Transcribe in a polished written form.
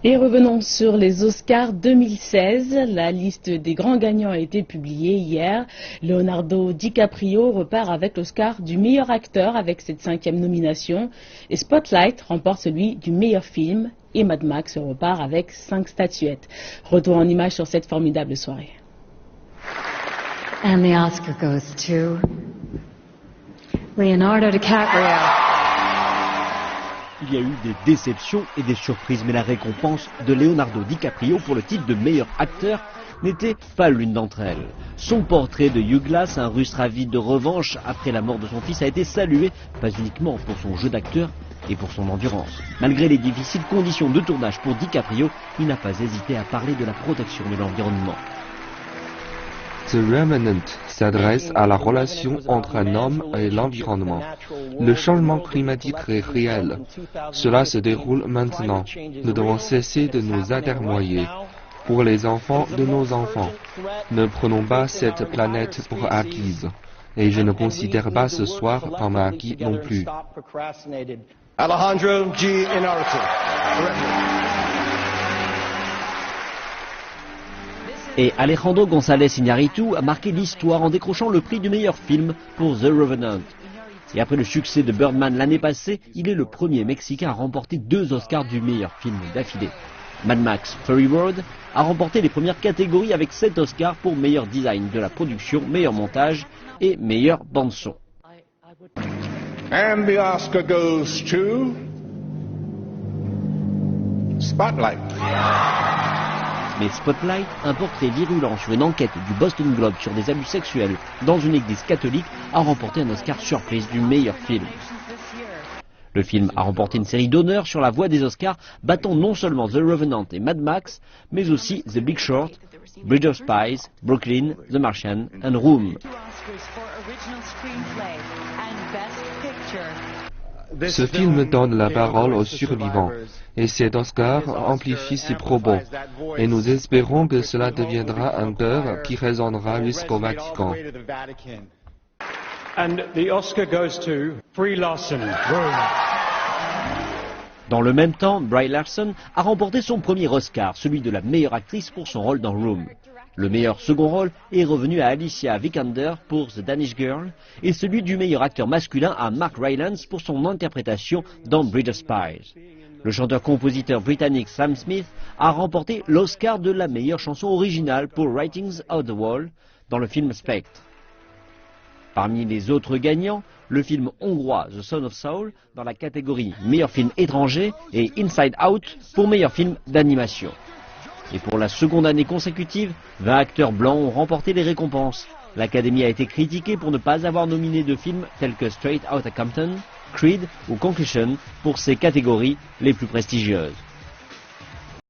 Et revenons sur les Oscars 2016. La liste des grands gagnants a été publiée hier. Leonardo DiCaprio repart avec l'Oscar du meilleur acteur avec cette 5e nomination. Et Spotlight remporte celui du meilleur film. Et Mad Max repart avec 5 statuettes. Retour en images sur cette formidable soirée. And the Oscar goes to Leonardo DiCaprio. Il y a eu des déceptions et des surprises, mais la récompense de Leonardo DiCaprio pour le titre de meilleur acteur n'était pas l'une d'entre elles. Son portrait de Hugh Glass, un Russe ravi de revanche après la mort de son fils, a été salué, pas uniquement pour son jeu d'acteur et pour son endurance. Malgré les difficiles conditions de tournage pour DiCaprio, il n'a pas hésité à parler de la protection de l'environnement. The Revenant s'adresse à la relation entre un homme et l'environnement. Le changement climatique est réel. Cela se déroule maintenant. Nous devons cesser de nous atermoyer pour les enfants de nos enfants. Ne prenons pas cette planète pour acquise. Et je ne considère pas ce soir comme acquis non plus. Alejandro G. Inarritu. Et Alejandro González Iñárritu a marqué l'histoire en décrochant le prix du meilleur film pour The Revenant. Et après le succès de Birdman l'année passée, il est le premier Mexicain à remporter 2 Oscars du meilleur film d'affilée. Mad Max Fury Road a remporté les premières catégories avec 7 Oscars pour meilleur design de la production, meilleur montage et meilleure bande-son. And the Oscar goes to Spotlight. Mais Spotlight, un portrait virulent sur une enquête du Boston Globe sur des abus sexuels dans une église catholique, a remporté un Oscar surprise du meilleur film. Le film a remporté une série d'honneurs sur la voie des Oscars, battant non seulement The Revenant et Mad Max, mais aussi The Big Short, Bridge of Spies, Brooklyn, The Martian and Room. Ce film donne la parole aux survivants et cet Oscar amplifie ses propos. Et nous espérons que cela deviendra un chœur qui résonnera jusqu'au Vatican. And the Oscar goes to Brie Larson. Dans le même temps, Brie Larson a remporté son premier Oscar, celui de la meilleure actrice pour son rôle dans Room. Le meilleur second rôle est revenu à Alicia Vikander pour The Danish Girl et celui du meilleur acteur masculin à Mark Rylance pour son interprétation dans Bridge of Spies. Le chanteur-compositeur britannique Sam Smith a remporté l'Oscar de la meilleure chanson originale pour Writings on the Wall dans le film Spectre. Parmi les autres gagnants, le film hongrois The Son of Saul dans la catégorie meilleur film étranger et Inside Out pour meilleur film d'animation. Et pour la seconde année consécutive, 20 acteurs blancs ont remporté les récompenses. L'Académie a été critiquée pour ne pas avoir nominé de films tels que Straight Outta Compton, Creed ou Concussion pour ces catégories les plus prestigieuses.